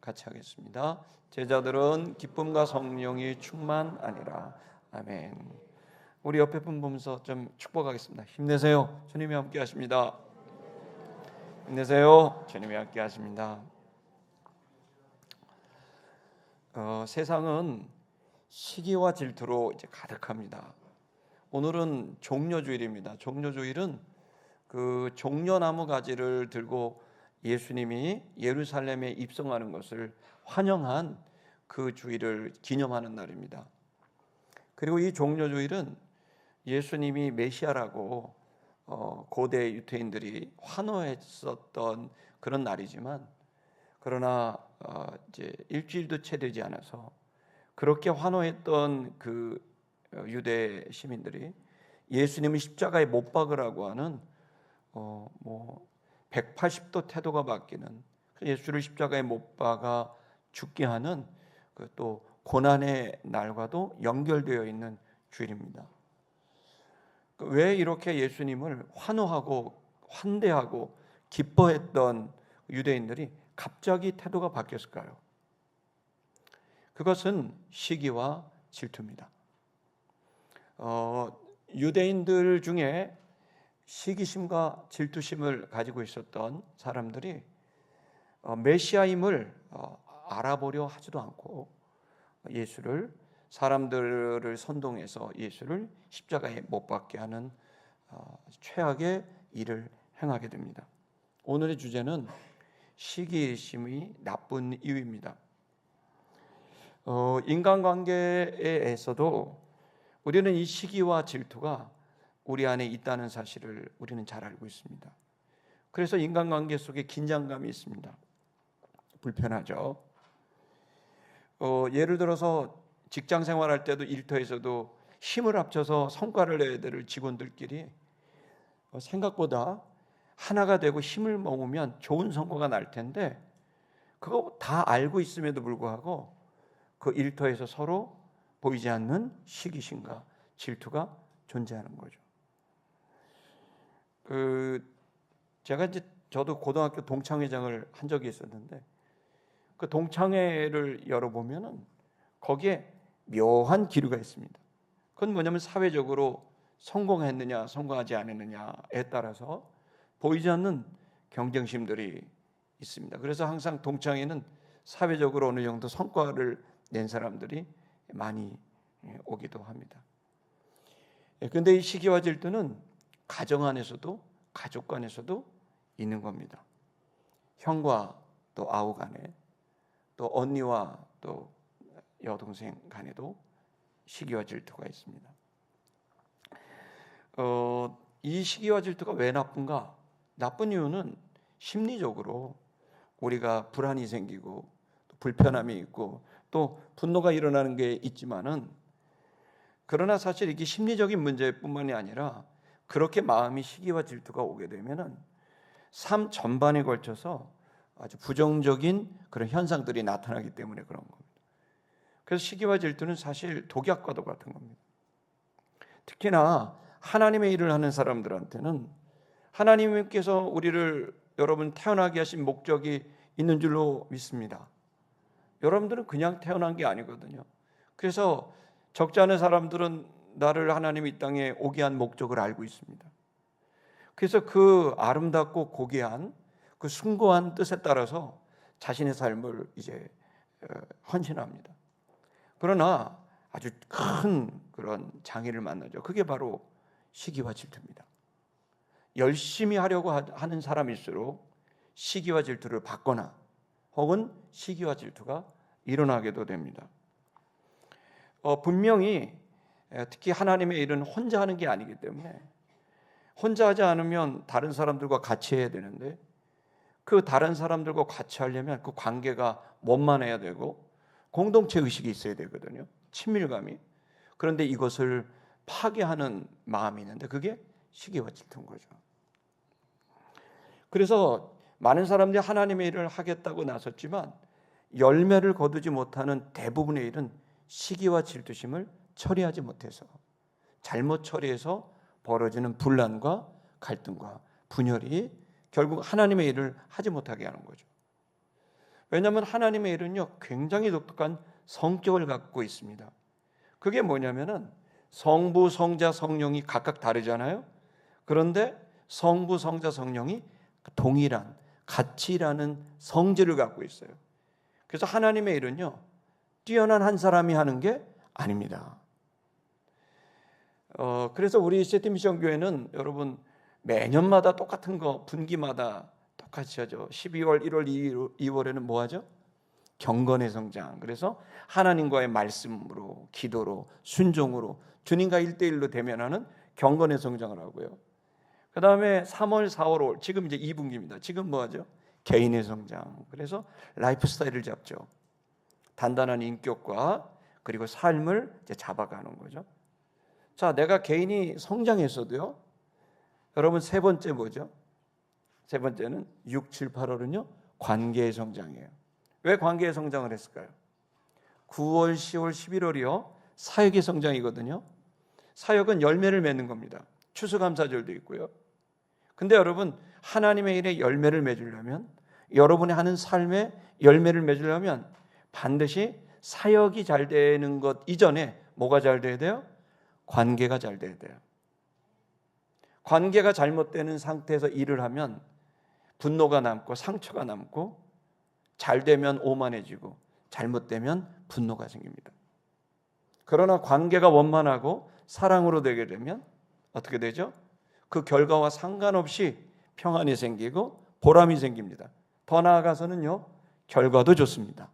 같이 하겠습니다. 제자들은 기쁨과 성령이 충만하니라. 아멘. 우리 옆에 분 보면서 좀 축복하겠습니다. 힘내세요. 주님이 함께 하십니다. 힘내세요. 주님이 함께 하십니다. 세상은 시기와 질투로 이제 가득합니다. 오늘은 종려주일입니다. 종려주일은 그 종려나무 가지를 들고 예수님이 예루살렘에 입성하는 것을 환영한 그 주일을 기념하는 날입니다. 그리고 이 종려주일은 예수님이 메시아라고 고대 유대인들이 환호했었던 그런 날이지만, 그러나 이제 일주일도 채 되지 않아서 그렇게 환호했던 그 유대 시민들이 예수님을 십자가에 못 박으라고 하는 180도 태도가 바뀌는, 예수를 십자가에 못 박아 죽게 하는 그 또 고난의 날과도 연결되어 있는 주일입니다. 왜 이렇게 예수님을 환호하고 환대하고 기뻐했던 유대인들이 갑자기 태도가 바뀌었을까요? 그것은 시기와 질투입니다. 유대인들 중에 시기심과 질투심을 가지고 있었던 사람들이 메시아임을 알아보려 하지도 않고 예수를, 사람들을 선동해서 예수를 십자가에 못 박게 하는 최악의 일을 행하게 됩니다. 오늘의 주제는 시기심이 나쁜 이유입니다. 인간관계에서도 우리는 이 시기와 질투가 우리 안에 있다는 사실을 우리는 잘 알고 있습니다. 그래서 인간관계 속에 긴장감이 있습니다. 불편하죠. 예를 들어서 직장 생활할 때도 일터에서도 힘을 합쳐서 성과를 내야 될 직원들끼리 생각보다 하나가 되고 힘을 모으면 좋은 성과가 날 텐데, 그거 다 알고 있음에도 불구하고 그 일터에서 서로 보이지 않는 시기심과 질투가 존재하는 거죠. 제가 이제 저도 고등학교 동창회장을 한 적이 있었는데, 그 동창회를 열어보면은 거기에 묘한 기류가 있습니다. 그건 뭐냐면 사회적으로 성공했느냐 성공하지 않았느냐에 따라서 보이지 않는 경쟁심들이 있습니다. 그래서 항상 동창회는 사회적으로 어느 정도 성과를 낸 사람들이 많이 오기도 합니다. 그런데 이 시기와 질투는 가정 안에서도 가족 간에서도 있는 겁니다. 형과 또 아우 간에, 또 언니와 또 여동생 간에도 시기와 질투가 있습니다. 이 시기와 질투가 왜 나쁜가? 나쁜 이유는 심리적으로 우리가 불안이 생기고 또 불편함이 있고 또 분노가 일어나는 게 있지만은, 그러나 사실 이게 심리적인 문제뿐만이 아니라 그렇게 마음이 시기와 질투가 오게 되면은 삶 전반에 걸쳐서 아주 부정적인 그런 현상들이 나타나기 때문에 그런 겁니다. 그래서 시기와 질투는 사실 독약과도 같은 겁니다. 특히나 하나님의 일을 하는 사람들한테는 하나님께서 우리를, 여러분 태어나게 하신 목적이 있는 줄로 믿습니다. 여러분들은 그냥 태어난 게 아니거든요. 그래서 적지 않은 사람들은 나를 하나님이 이 땅에 오게 한 목적을 알고 있습니다. 그래서 그 아름답고 고귀한 그 숭고한 뜻에 따라서 자신의 삶을 이제 헌신합니다. 그러나 아주 큰 그런 장애를 만나죠. 그게 바로 시기와 질투입니다. 열심히 하려고 하는 사람일수록 시기와 질투를 받거나 혹은 시기와 질투가 일어나게도 됩니다. 분명히 특히 하나님의 일은 혼자 하는 게 아니기 때문에, 혼자 하지 않으면 다른 사람들과 같이 해야 되는데, 그 다른 사람들과 같이 하려면 그 관계가 원만해야 되고 공동체 의식이 있어야 되거든요. 친밀감이. 그런데 이것을 파괴하는 마음이 있는데 그게 시기와 질투인 거죠. 그래서 많은 사람들이 하나님의 일을 하겠다고 나섰지만 열매를 거두지 못하는 대부분의 일은 시기와 질투심을 처리하지 못해서, 잘못 처리해서 벌어지는 분란과 갈등과 분열이 결국 하나님의 일을 하지 못하게 하는 거죠. 왜냐하면 하나님의 일은요 굉장히 독특한 성격을 갖고 있습니다. 그게 뭐냐면은 성부, 성자, 성령이 각각 다르잖아요. 그런데 성부, 성자, 성령이 동일한 같이 일하는 성질을 갖고 있어요. 그래서 하나님의 일은요 뛰어난 한 사람이 하는 게 아닙니다. 그래서 우리 시애틀 미션 교회는 여러분 매년마다 똑같은 거 분기마다 똑같이 하죠. 12월, 1월, 2월에는 뭐 하죠? 경건의 성장. 그래서 하나님과의 말씀으로, 기도로, 순종으로 주님과 1대1로 대면하는 경건의 성장을 하고요. 그 다음에 3월, 4월, 5월 지금 이제 2분기입니다. 지금 뭐 하죠? 개인의 성장. 그래서 라이프 스타일을 잡죠. 단단한 인격과 그리고 삶을 이제 잡아가는 거죠. 자, 내가 개인이 성장했어도요. 여러분 세 번째 뭐죠? 세 번째는 6, 7, 8월은요. 관계의 성장이에요. 왜 관계의 성장을 했을까요? 9월, 10월, 11월이요. 사역의 성장이거든요. 사역은 열매를 맺는 겁니다. 추수감사절도 있고요. 근데 여러분 하나님의 일에 열매를 맺으려면 여러분이 하는 삶에 열매를 맺으려면 반드시 사역이 잘 되는 것 이전에 뭐가 잘 돼야 돼요? 관계가 잘 돼야 돼요. 관계가 잘못되는 상태에서 일을 하면 분노가 남고 상처가 남고 잘 되면 오만해지고 잘못되면 분노가 생깁니다. 그러나 관계가 원만하고 사랑으로 되게 되면 어떻게 되죠? 그 결과와 상관없이 평안이 생기고 보람이 생깁니다. 더 나아가서는요, 결과도 좋습니다.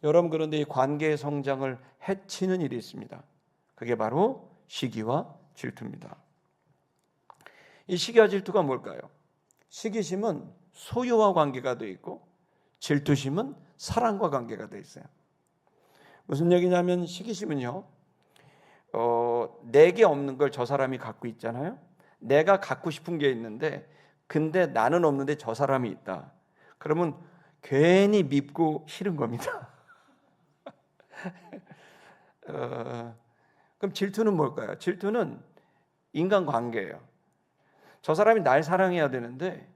여러분, 그런데 이 관계의 성장을 해치는 일이 있습니다. 그게 바로 시기와 질투입니다. 이 시기와 질투가 뭘까요? 시기심은 소유와 관계가 되어 있고 질투심은 사랑과 관계가 되어 있어요. 무슨 얘기냐면 시기심은요, 내게 없는 걸 저 사람이 갖고 있잖아요. 내가 갖고 싶은 게 있는데 근데 나는 없는데 저 사람이 있다. 그러면 괜히 밉고 싫은 겁니다. 그럼 질투는 뭘까요? 질투는 인간관계예요. 저 사람이 날 사랑해야 되는데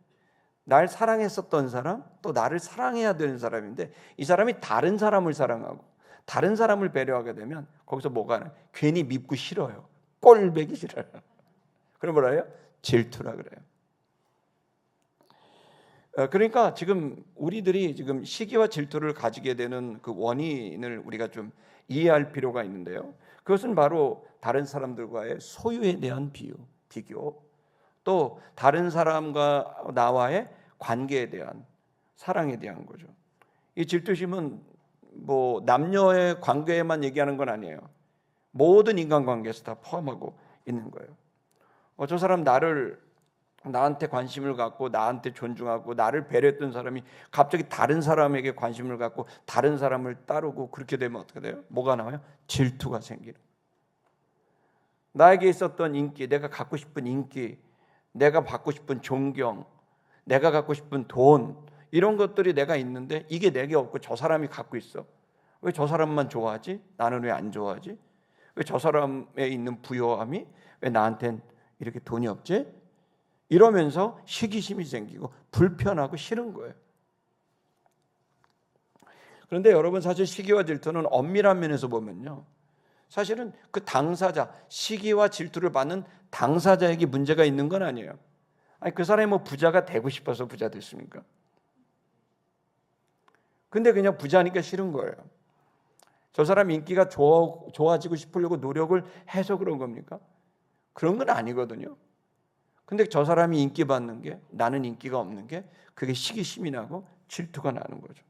날 사랑했었던 사람, 또 나를 사랑해야 되는 사람인데 이 사람이 다른 사람을 사랑하고 다른 사람을 배려하게 되면 거기서 뭐가 나요? 괜히 밉고 싫어요. 꼴배기 싫어요. 그럼 뭐라 해요? 질투라 그래요. 그러니까 지금 우리들이 지금 시기와 질투를 가지게 되는 그 원인을 우리가 좀 이해할 필요가 있는데요. 그것은 바로 다른 사람들과의 소유에 대한 비교, 또 다른 사람과 나와의 관계에 대한 사랑에 대한 거죠. 이 질투심은 뭐 남녀의 관계에만 얘기하는 건 아니에요. 모든 인간관계에서 다 포함하고 있는 거예요. 저 사람 나한테 관심을 갖고 나한테 존중하고 나를 배려했던 사람이 갑자기 다른 사람에게 관심을 갖고 다른 사람을 따르고 그렇게 되면 어떻게 돼요? 뭐가 나와요? 질투가 생기는. 나에게 있었던 인기, 내가 갖고 싶은 인기, 내가 받고 싶은 존경, 내가 갖고 싶은 돈, 이런 것들이 내가 있는데 이게 내게 없고 저 사람이 갖고 있어. 왜 저 사람만 좋아하지? 나는 왜 안 좋아하지? 왜 저 사람에 있는 부요함이 왜 나한텐 이렇게 돈이 없지? 이러면서 시기심이 생기고 불편하고 싫은 거예요. 그런데 여러분 사실 시기와 질투는 엄밀한 면에서 보면요, 사실은 그 당사자, 시기와 질투를 받는 당사자에게 문제가 있는 건 아니에요. 아니 그 사람이 뭐 부자가 되고 싶어서 부자 됐습니까? 근데 그냥 부자니까 싫은 거예요. 저 사람 인기가 좋아지고 싶으려고 노력을 해서 그런 겁니까? 그런 건 아니거든요. 근데 저 사람이 인기 받는 게 나는 인기가 없는 게 그게 시기심이 나고 질투가 나는 거죠.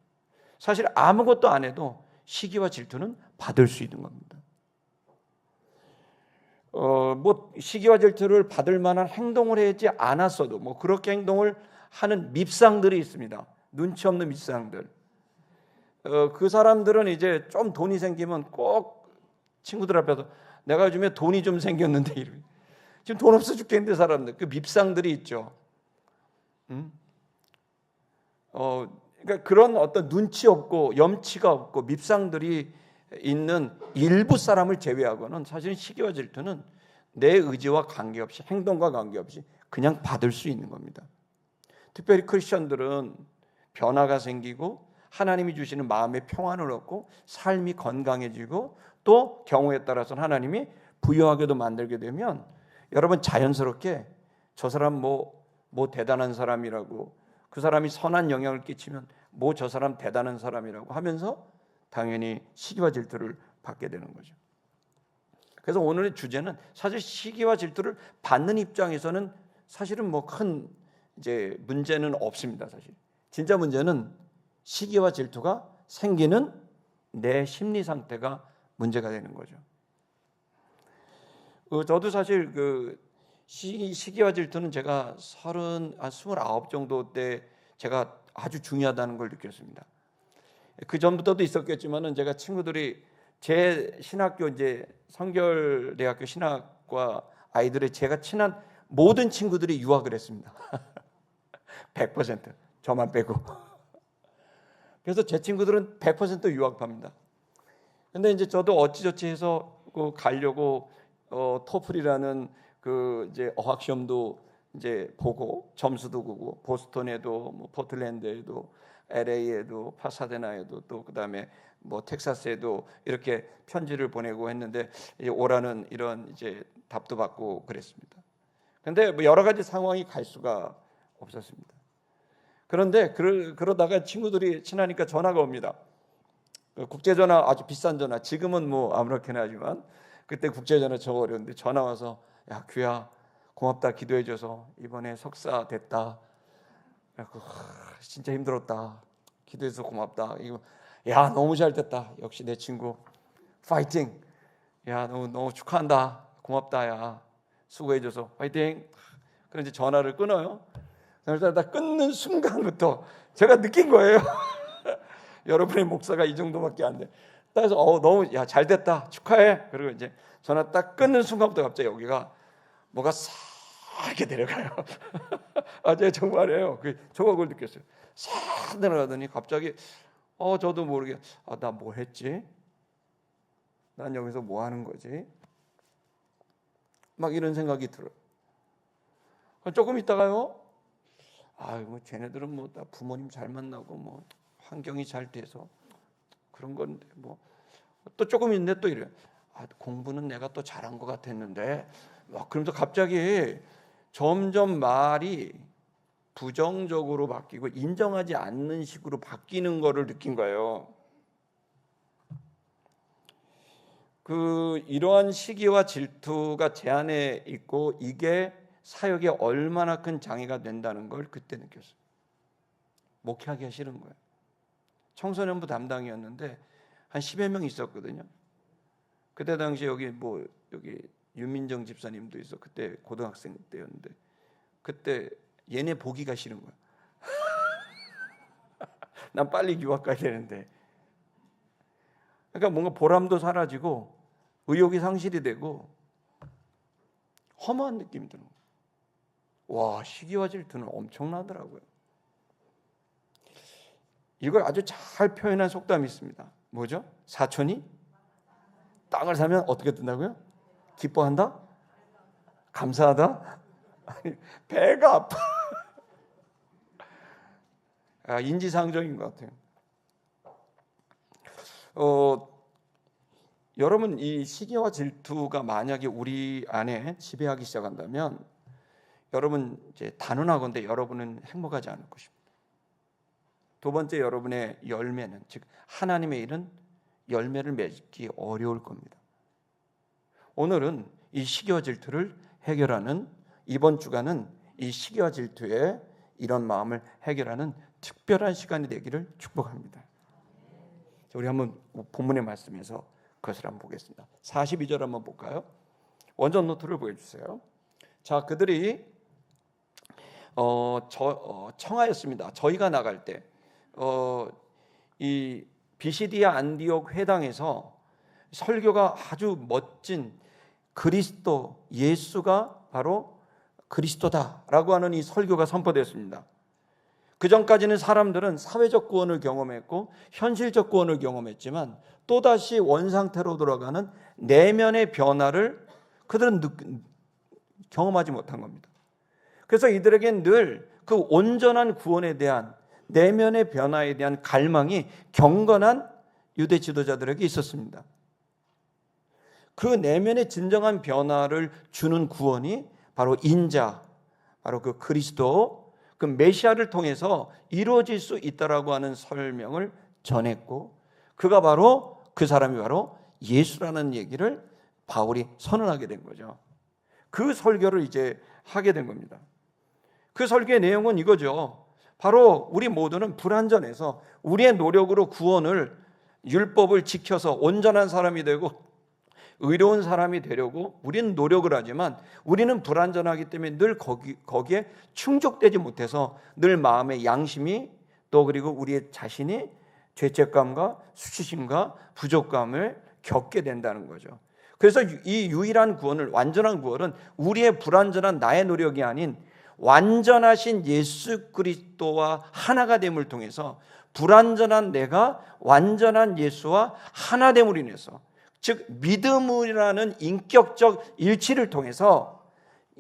사실 아무것도 안 해도 시기와 질투는 받을 수 있는 겁니다. 뭐 시기와 질투를 받을 만한 행동을 하지 않았어도 뭐 그렇게 행동을 하는 밉상들이 있습니다. 눈치 없는 밉상들. 그 사람들은 이제 좀 돈이 생기면 꼭 친구들 앞에서 내가 요즘에 돈이 좀 생겼는데 이러면 지금 돈 없어 죽겠는데 사람들 그 밉상들이 있죠. 그러니까 그런 어떤 눈치 없고 염치가 없고 밉상들이 있는 일부 사람을 제외하고는 사실은 시기와 질투는 내 의지와 관계없이 행동과 관계없이 그냥 받을 수 있는 겁니다. 특별히 크리스천들은 변화가 생기고 하나님이 주시는 마음의 평안을 얻고 삶이 건강해지고 또 경우에 따라서는 하나님이 부유하게도 만들게 되면 여러분 자연스럽게 저 사람 뭐 대단한 사람이라고, 그 사람이 선한 영향을 끼치면 뭐 저 사람 대단한 사람이라고 하면서 당연히 시기와 질투를 받게 되는 거죠. 그래서 오늘의 주제는 사실 시기와 질투를 받는 입장에서는 사실은 뭐 큰 이제 문제는 없습니다. 사실 진짜 문제는 시기와 질투가 생기는 내 심리 상태가 문제가 되는 거죠. 저도 사실 그 시기와 질투는 제가 29 정도 때 제가 아주 중요하다는 걸 느꼈습니다. 그 전부터도 있었겠지만은 제가 친구들이 제 신학교 이제 성결대학교 신학과 아이들의 제가 친한 모든 친구들이 유학을 했습니다. 100% 저만 빼고. 그래서 제 친구들은 100% 유학파입니다. 근데 이제 저도 어찌저찌 해서 가려고 토플이라는 그 이제 어학 시험도 이제 보고 점수도 보고 보스턴에도 뭐 포틀랜드에도 LA에도 파사데나에도 또 그다음에 뭐 텍사스에도 이렇게 편지를 보내고 했는데 이제 오라는 이런 이제 답도 받고 그랬습니다. 근데 뭐 여러 가지 상황이 갈 수가 없었습니다. 그런데 그러다가 친구들이 친하니까 전화가 옵니다. 국제전화, 아주 비싼 전화. 지금은 뭐 아무렇게나 하지만 그때 국제전화 저거 어려운데 전화 와서 야 규야 고맙다, 기도해줘서 이번에 석사 됐다. 진짜 힘들었다. 기도해서 고맙다. 이거 야 너무 잘 됐다. 역시 내 친구 파이팅. 야 너무 축하한다. 고맙다. 야 수고해줘서 파이팅. 그래서 이제 전화를 끊어요. 그래서 다 끊는 순간부터 제가 느낀 거예요. 여러분의 목사가 이 정도밖에 안 돼. 그래서 너무 야 잘 됐다. 축하해. 그리고 이제 전화 딱 끊는 순간부터 갑자기 여기가 뭐가 싹 이렇게 내려가요. 아, 제가 정말이에요. 저거 그걸 느꼈어요. 싹 내려가더니 갑자기 저도 모르게 나 뭐 했지? 난 여기서 뭐 하는 거지? 막 이런 생각이 들어요. 조금 있다가요. 뭐 쟤네들은 뭐 다 부모님 잘 만나고 뭐 환경이 잘 돼서 그런 건데 뭐 또 조금 있는데 또 이래요. 공부는 내가 또 잘한 것 같았는데 막 그러면서 갑자기 점점 말이 부정적으로 바뀌고 인정하지 않는 식으로 바뀌는 거를 느낀 거예요. 이러한 시기와 질투가 제 안에 있고 이게 사역에 얼마나 큰 장애가 된다는 걸 그때 느꼈어요. 목회하기가 싫은 거예요. 청소년부 담당이었는데 한 10여 명 있었거든요. 그때 당시 여기 윤민정 집사님도 있어. 그때 고등학생 때였는데 그때 얘네 보기가 싫은 거야. 난 빨리 유학 가야 되는데. 그러니까 뭔가 보람도 사라지고 의욕이 상실이 되고 허무한 느낌이 드는 거예요. 와, 시기와 질투는 엄청나더라고요. 이걸 아주 잘 표현한 속담이 있습니다. 뭐죠? 사촌이 땅을 사면 어떻게 된다고요? 기뻐한다? 감사하다? 아니, 배가 아파. 인지상정인 것 같아요. 여러분, 이 시기와 질투가 만약에 우리 안에 지배하기 시작한다면 여러분 이제 단언하건대 여러분은 행복하지 않을 것입니다. 두 번째, 여러분의 열매는 즉 하나님의 일은 열매를 맺기 어려울 겁니다. 오늘은 이 시기와 질투를 해결하는, 이번 주간은 이 시기와 질투의 이런 마음을 해결하는 특별한 시간이 되기를 축복합니다. 우리 한번 본문의 말씀에서 그것을 한번 보겠습니다. 42절 한번 볼까요? 원전 노트를 보여주세요. 자, 그들이 청하였습니다. 저희가 나갈 때 이 비시디아 안디옥 회당에서 설교가 아주 멋진 그리스도, 예수가 바로 그리스도다라고 하는 이 설교가 선포됐습니다. 그 전까지는 사람들은 사회적 구원을 경험했고 현실적 구원을 경험했지만 또다시 원상태로 돌아가는 내면의 변화를 그들은 경험하지 못한 겁니다. 그래서 이들에겐 늘 그 온전한 구원에 대한 내면의 변화에 대한 갈망이 경건한 유대 지도자들에게 있었습니다. 그 내면의 진정한 변화를 주는 구원이 바로 인자, 바로 그 그리스도, 그 메시아를 통해서 이루어질 수 있다라고 하는 설명을 전했고, 그가 바로 그 사람이 바로 예수라는 얘기를 바울이 선언하게 된 거죠. 그 설교를 이제 하게 된 겁니다. 그 설교의 내용은 이거죠. 바로 우리 모두는 불완전해서 우리의 노력으로 구원을, 율법을 지켜서 온전한 사람이 되고 의로운 사람이 되려고 우리는 노력을 하지만 우리는 불완전하기 때문에 늘 거기에 충족되지 못해서 늘 마음의 양심이, 또 그리고 우리의 자신이 죄책감과 수치심과 부족감을 겪게 된다는 거죠. 그래서 이 유일한 구원을, 완전한 구원은 우리의 불완전한 나의 노력이 아닌 완전하신 예수 그리스도와 하나가 됨을 통해서, 불완전한 내가 완전한 예수와 하나됨으로 인해서, 즉 믿음이라는 인격적 일치를 통해서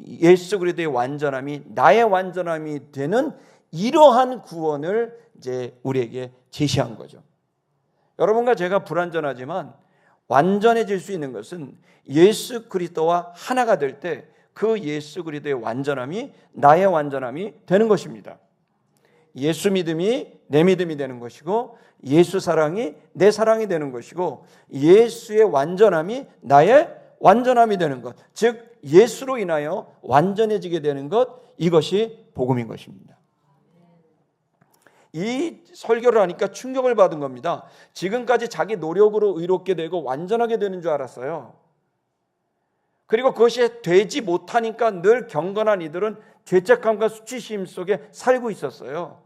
예수 그리스도의 완전함이 나의 완전함이 되는 이러한 구원을 이제 우리에게 제시한 거죠. 여러분과 제가 불완전하지만 완전해질 수 있는 것은 예수 그리스도와 하나가 될 때 그 예수 그리스도의 완전함이 나의 완전함이 되는 것입니다. 예수 믿음이 내 믿음이 되는 것이고, 예수 사랑이 내 사랑이 되는 것이고, 예수의 완전함이 나의 완전함이 되는 것, 즉 예수로 인하여 완전해지게 되는 것, 이것이 복음인 것입니다. 이 설교를 하니까 충격을 받은 겁니다. 지금까지 자기 노력으로 의롭게 되고 완전하게 되는 줄 알았어요. 그리고 그것이 되지 못하니까 늘 경건한 이들은 죄책감과 수치심 속에 살고 있었어요.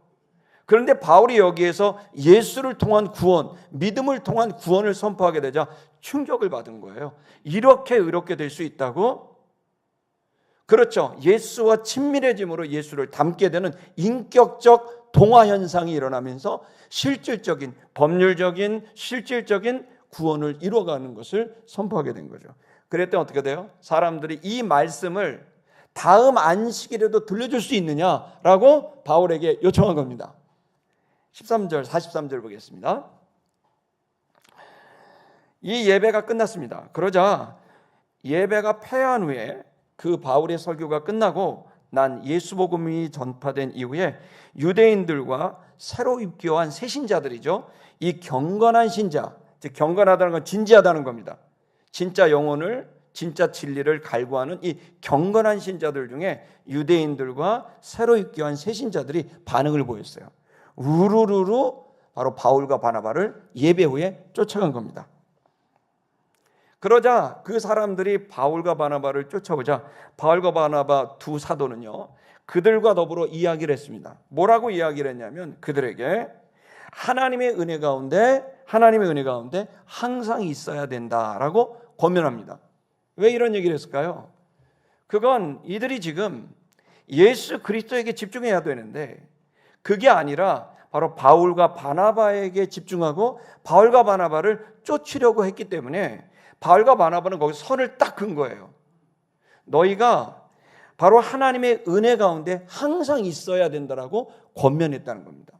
그런데 바울이 여기에서 예수를 통한 구원, 믿음을 통한 구원을 선포하게 되자 충격을 받은 거예요. 이렇게 의롭게 될 수 있다고? 그렇죠. 예수와 친밀해짐으로 예수를 닮게 되는 인격적 동화 현상이 일어나면서 실질적인, 법률적인, 실질적인 구원을 이루어가는 것을 선포하게 된 거죠. 그랬더니 어떻게 돼요? 사람들이 이 말씀을 다음 안식일에도 들려줄 수 있느냐라고 바울에게 요청한 겁니다. 13절, 43절 보겠습니다. 이 예배가 끝났습니다. 그러자 예배가 폐한 후에 그 바울의 설교가 끝나고 난 예수 복음이 전파된 이후에 유대인들과 새로 입교한 새 신자들이죠. 이 경건한 신자, 즉 경건하다는 건 진지하다는 겁니다. 진짜 영혼을, 진짜 진리를 갈구하는 이 경건한 신자들 중에 유대인들과 새로 입교한 새 신자들이 반응을 보였어요. 우르르르 바로 바울과 바나바를 예배 후에 쫓아간 겁니다. 그러자 그 사람들이 바울과 바나바를 쫓아오자 바울과 바나바 두 사도는요, 그들과 더불어 이야기를 했습니다. 뭐라고 이야기를 했냐면 그들에게 하나님의 은혜 가운데 항상 있어야 된다라고 권면합니다. 왜 이런 얘기를 했을까요? 그건 이들이 지금 예수 그리스도에게 집중해야 되는데 그게 아니라 바로 바울과 바나바에게 집중하고 바울과 바나바를 쫓으려고 했기 때문에 바울과 바나바는 거기서 선을 딱 그은 거예요. 너희가 바로 하나님의 은혜 가운데 항상 있어야 된다라고 권면했다는 겁니다.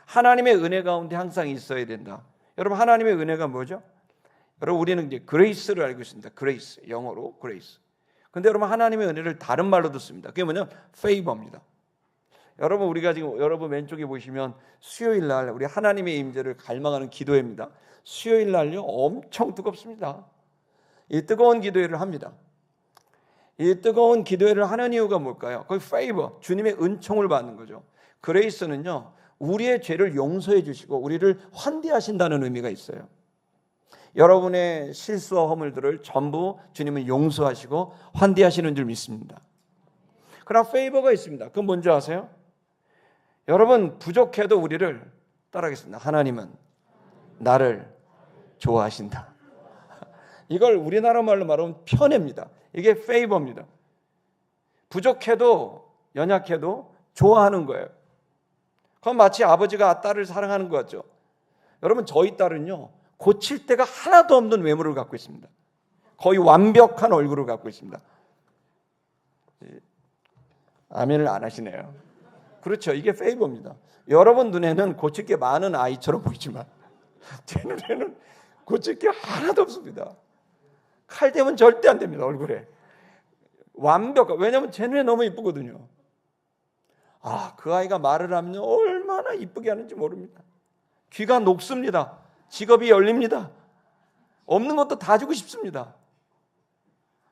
하나님의 은혜 가운데 항상 있어야 된다. 여러분, 하나님의 은혜가 뭐죠? 여러분, 우리는 이제 그레이스를 알고 있습니다. 그레이스, 영어로 그레이스. 근데 여러분, 하나님의 은혜를 다른 말로 듣습니다. 그게 뭐냐면 페이버입니다. 여러분, 우리가 지금 여러분 왼쪽에 보시면 수요일 날 우리 하나님의 임재를 갈망하는 기도회입니다. 수요일 날요 엄청 뜨겁습니다. 이 뜨거운 기도회를 합니다. 이 뜨거운 기도회를 하는 이유가 뭘까요? 거기 페이버, 주님의 은총을 받는 거죠. 그레이스는요, 우리의 죄를 용서해 주시고 우리를 환대하신다는 의미가 있어요. 여러분의 실수와 허물들을 전부 주님은 용서하시고 환대하시는 줄 믿습니다. 그러나 페이버가 있습니다. 그건 뭔지 아세요? 여러분, 부족해도 우리를 따라하겠습니다. 하나님은 나를 좋아하신다. 이걸 우리나라 말로 말하면 편애입니다. 이게 페이버입니다. 부족해도 연약해도 좋아하는 거예요. 그건 마치 아버지가 딸을 사랑하는 것 같죠. 여러분, 저희 딸은요 고칠 데가 하나도 없는 외모를 갖고 있습니다. 거의 완벽한 얼굴을 갖고 있습니다. 아멘을 안 하시네요. 그렇죠. 이게 페이버입니다. 여러분 눈에는 고칠 게 많은 아이처럼 보이지만 제 눈에는 고칠 게 하나도 없습니다. 칼 대면 절대 안 됩니다. 얼굴에 왜냐하면 제 눈에 너무 이쁘거든요. 그 아이가 말을 하면 얼마나 이쁘게 하는지 모릅니다. 귀가 녹습니다. 직업이 열립니다. 없는 것도 다 주고 싶습니다.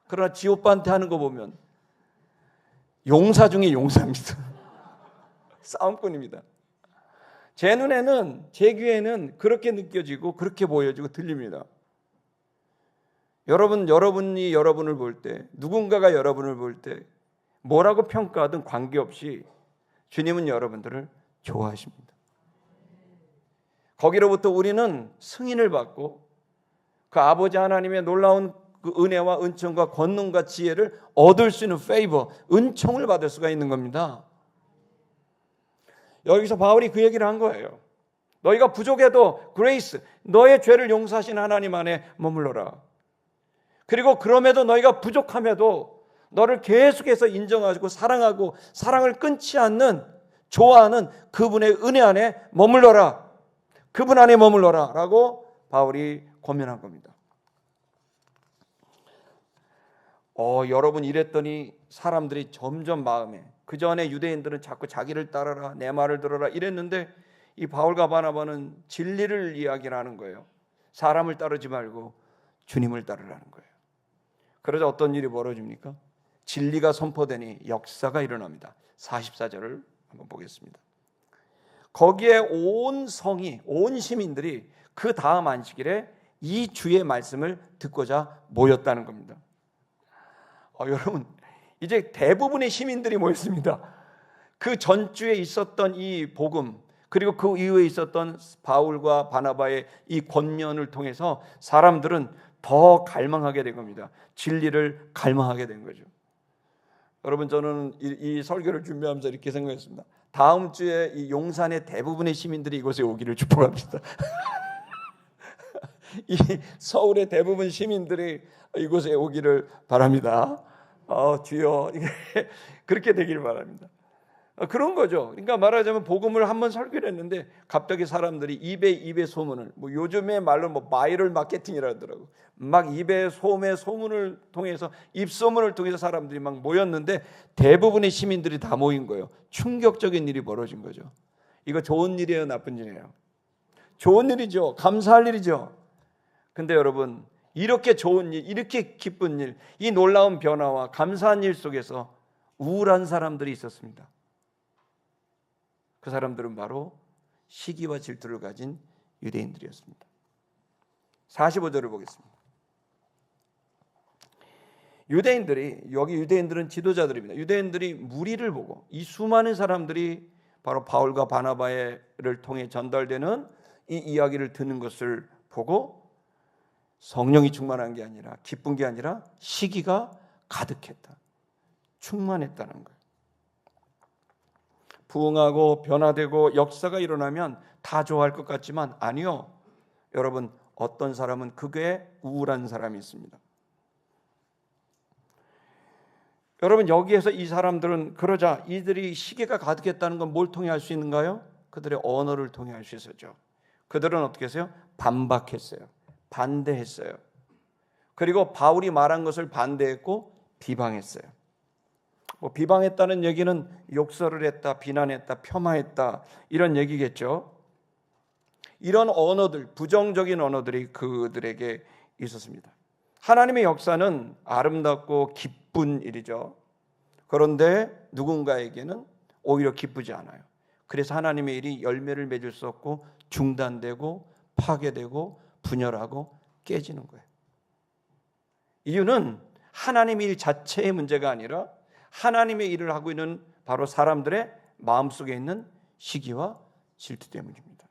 그러나 지 오빠한테 하는 거 보면 용사 중에 용사입니다. 싸움꾼입니다. 제 눈에는, 제 귀에는 그렇게 느껴지고 그렇게 보여지고 들립니다. 여러분이 여러분을 볼 때, 누군가가 여러분을 볼 때 뭐라고 평가하든 관계없이 주님은 여러분들을 좋아하십니다. 거기로부터 우리는 승인을 받고 그 아버지 하나님의 놀라운 그 은혜와 은총과 권능과 지혜를 얻을 수 있는 페이버, 은총을 받을 수가 있는 겁니다. 여기서 바울이 그 얘기를 한 거예요. 너희가 부족해도 그레이스, 너의 죄를 용서하신 하나님 안에 머물러라. 그리고 그럼에도 너희가 부족함에도 너를 계속해서 인정하고 사랑하고 사랑을 끊지 않는, 좋아하는 그분의 은혜 안에 머물러라. 그분 안에 머물러라 라고 바울이 권면한 겁니다. 여러분 이랬더니 사람들이 점점 마음에, 그 전에 유대인들은 자꾸 자기를 따라라, 내 말을 들어라 이랬는데 이 바울과 바나바는 진리를 이야기하는 거예요. 사람을 따르지 말고 주님을 따르라는 거예요. 그러자 어떤 일이 벌어집니까? 진리가 선포되니 역사가 일어납니다. 44절을 한번 보겠습니다. 거기에 온 성이, 온 시민들이 그 다음 안식일에 이 주의 말씀을 듣고자 모였다는 겁니다. 여러분, 이제 대부분의 시민들이 모였습니다. 그 전주에 있었던 이 복음, 그리고 그 이후에 있었던 바울과 바나바의 이 권면을 통해서 사람들은 더 갈망하게 된 겁니다. 진리를 갈망하게 된 거죠. 여러분, 저는 이 설교를 준비하면서 이렇게 생각했습니다. 다음 주에 이 용산의 대부분의 시민들이 이곳에 오기를 축복합니다. 이 서울의 대부분 시민들이 이곳에 오기를 바랍니다. 주여, 그렇게 되기를 바랍니다. 그런 거죠. 그러니까 말하자면 복음을 한번 설교를 했는데 갑자기 사람들이 입에 소문을, 요즘의 말로 바이럴 마케팅이라 하더라고. 막 입에 소문을 통해서, 입소문을 통해서 사람들이 막 모였는데 대부분의 시민들이 다 모인 거예요. 충격적인 일이 벌어진 거죠. 이거 좋은 일이에요, 나쁜 일이에요? 좋은 일이죠. 감사할 일이죠. 근데 여러분, 이렇게 좋은 일, 이렇게 기쁜 일, 이 놀라운 변화와 감사한 일 속에서 우울한 사람들이 있었습니다. 그 사람들은 바로 시기와 질투를 가진 유대인들이었습니다. 45절을 보겠습니다. 여기 유대인들은 지도자들입니다. 유대인들이 무리를 보고 이 수많은 사람들이 바로 바울과 바나바를 통해 전달되는 이 이야기를 듣는 것을 보고 성령이 충만한 게 아니라, 기쁜 게 아니라 시기가 가득했다, 충만했다는 거예요. 부흥하고 변화되고 역사가 일어나면 다 좋아할 것 같지만 아니요. 여러분, 어떤 사람은 그게 우울한 사람이 있습니다. 여러분, 여기에서 이 사람들은 그러자 이들이 시기가 가득했다는 건 뭘 통해 할 수 있는가요? 그들의 언어를 통해 할 수 있었죠. 그들은 어떻게 했어요? 반박했어요. 반대했어요. 그리고 바울이 말한 것을 반대했고 비방했어요. 비방했다는 얘기는 욕설을 했다, 비난했다, 폄하했다 이런 얘기겠죠. 이런 언어들, 부정적인 언어들이 그들에게 있었습니다. 하나님의 역사는 아름답고 기쁜 일이죠. 그런데 누군가에게는 오히려 기쁘지 않아요. 그래서 하나님의 일이 열매를 맺을 수 없고 중단되고 파괴되고 분열하고 깨지는 거예요. 이유는 하나님의 일 자체의 문제가 아니라 하나님의 일을 하고 있는 바로 사람들의 마음속에 있는 시기와 질투 때문입니다.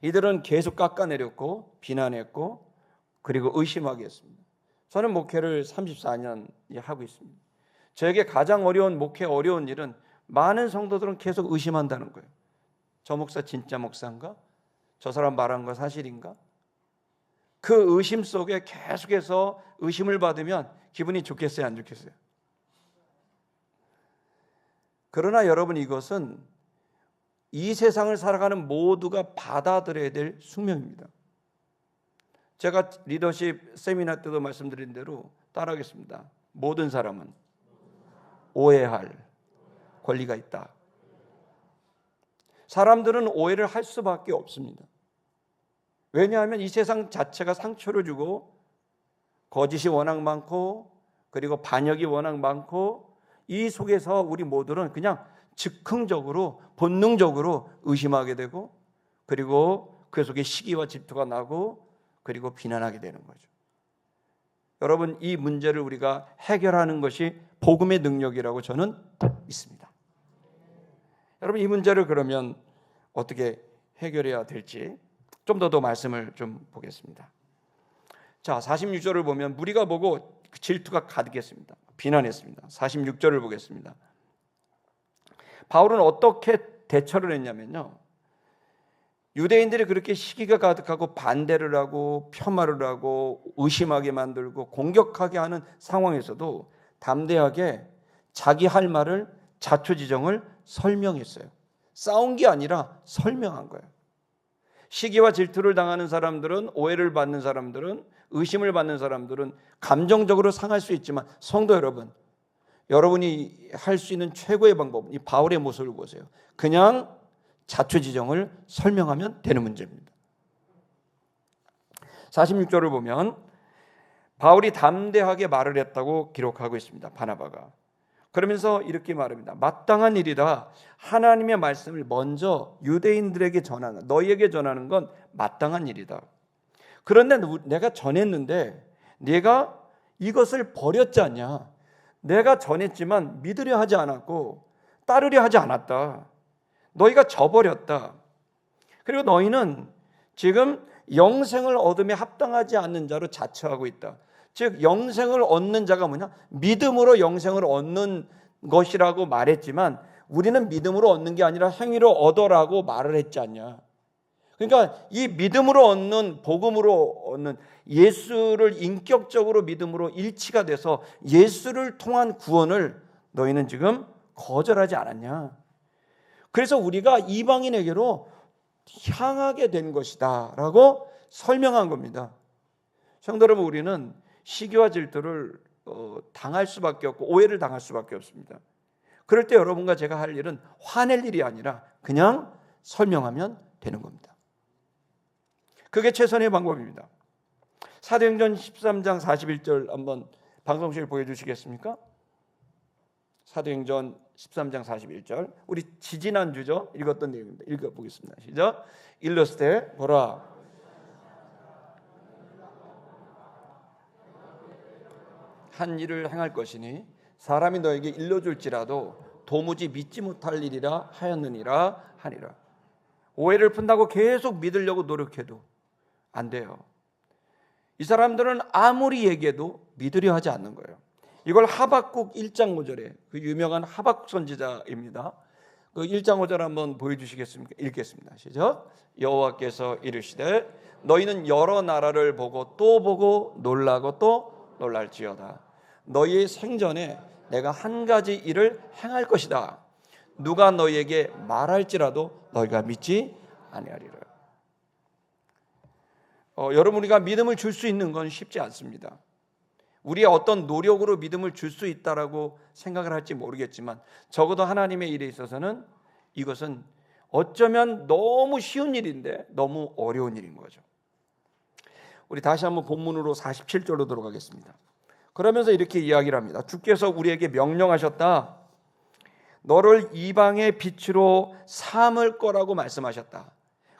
이들은 계속 깎아내렸고 비난했고 그리고 의심하게 했습니다. 저는 목회를 34년 하고 있습니다. 저에게 가장 어려운 일은 많은 성도들은 계속 의심한다는 거예요. 저 목사 진짜 목사인가? 저 사람 말한 거 사실인가? 그 의심 속에 계속해서 의심을 받으면 기분이 좋겠어요, 안 좋겠어요? 그러나 여러분, 이것은 이 세상을 살아가는 모두가 받아들여야 될 숙명입니다. 제가 리더십 세미나 때도 말씀드린 대로 따라하겠습니다. 모든 사람은 오해할 권리가 있다. 사람들은 오해를 할 수밖에 없습니다. 왜냐하면 이 세상 자체가 상처를 주고 거짓이 워낙 많고 그리고 반역이 워낙 많고 이 속에서 우리 모두는 그냥 즉흥적으로 본능적으로 의심하게 되고 그리고 그 속에 시기와 질투가 나고 그리고 비난하게 되는 거죠. 여러분, 이 문제를 우리가 해결하는 것이 복음의 능력이라고 저는 믿습니다. 여러분, 이 문제를 그러면 어떻게 해결해야 될지 좀 더 말씀을 좀 보겠습니다. 자, 46절을 보면 무리가 보고 질투가 가득했습니다. 비난했습니다. 46절을 보겠습니다. 바울은 어떻게 대처를 했냐면요, 유대인들이 그렇게 시기가 가득하고 반대를 하고 폄하를 하고 의심하게 만들고 공격하게 하는 상황에서도 담대하게 자기 할 말을, 자초지정을 설명했어요. 싸운 게 아니라 설명한 거예요. 시기와 질투를 당하는 사람들은, 오해를 받는 사람들은, 의심을 받는 사람들은 감정적으로 상할 수 있지만, 성도 여러분, 여러분이 할 수 있는 최고의 방법은 이 바울의 모습을 보세요. 그냥 자초지정을 설명하면 되는 문제입니다. 46절을 보면 바울이 담대하게 말을 했다고 기록하고 있습니다. 바나바가. 그러면서 이렇게 말합니다. 마땅한 일이다. 하나님의 말씀을 먼저 유대인들에게 전하는, 너희에게 전하는 건 마땅한 일이다. 그런데 내가 전했는데 네가 이것을 버렸지 않냐? 내가 전했지만 믿으려 하지 않았고 따르려 하지 않았다. 너희가 저버렸다. 그리고 너희는 지금 영생을 얻음에 합당하지 않는 자로 자처하고 있다. 즉 영생을 얻는 자가 뭐냐? 믿음으로 영생을 얻는 것이라고 말했지만 우리는 믿음으로 얻는 게 아니라 행위로 얻어라고 말을 했지 않냐. 그러니까 이 믿음으로 얻는, 복음으로 얻는, 예수를 인격적으로 믿음으로 일치가 돼서 예수를 통한 구원을 너희는 지금 거절하지 않았냐. 그래서 우리가 이방인에게로 향하게 된 것이다 라고 설명한 겁니다. 성도 여러분, 우리는 시기와 질투를 당할 수밖에 없고 오해를 당할 수밖에 없습니다. 그럴 때 여러분과 제가 할 일은 화낼 일이 아니라 그냥 설명하면 되는 겁니다. 그게 최선의 방법입니다. 사도행전 13장 41절 한번 방송실 보여주시겠습니까? 사도행전 13장 41절, 우리 지지난주죠? 읽었던 내용입니다. 읽어보겠습니다. 시작. 일러스되 보라, 한 일을 행할 것이니 사람이 너에게 일러줄지라도 도무지 믿지 못할 일이라 하였느니라 하니라. 오해를 푼다고 계속 믿으려고 노력해도 안 돼요. 이 사람들은 아무리 얘기해도 믿으려 하지 않는 거예요. 이걸 하박국 1장 5절에 그 유명한 하박국 선지자입니다. 그 1장 5절 한번 보여주시겠습니까? 읽겠습니다. 시작. 여호와께서 이르시되 너희는 여러 나라를 보고 또 보고 놀라고 또 놀랄지어다. 너희의 생전에 내가 한 가지 일을 행할 것이다. 누가 너희에게 말할지라도 너희가 믿지 아니하리라. 여러분, 우리가 믿음을 줄 수 있는 건 쉽지 않습니다. 우리의 어떤 노력으로 믿음을 줄 수 있다라고 생각을 할지 모르겠지만 적어도 하나님의 일에 있어서는 이것은 어쩌면 너무 쉬운 일인데 너무 어려운 일인 거죠. 우리 다시 한번 본문으로 47절로 들어가겠습니다. 그러면서 이렇게 이야기를 합니다. 주께서 우리에게 명령하셨다. 너를 이방의 빛으로 삼을 거라고 말씀하셨다.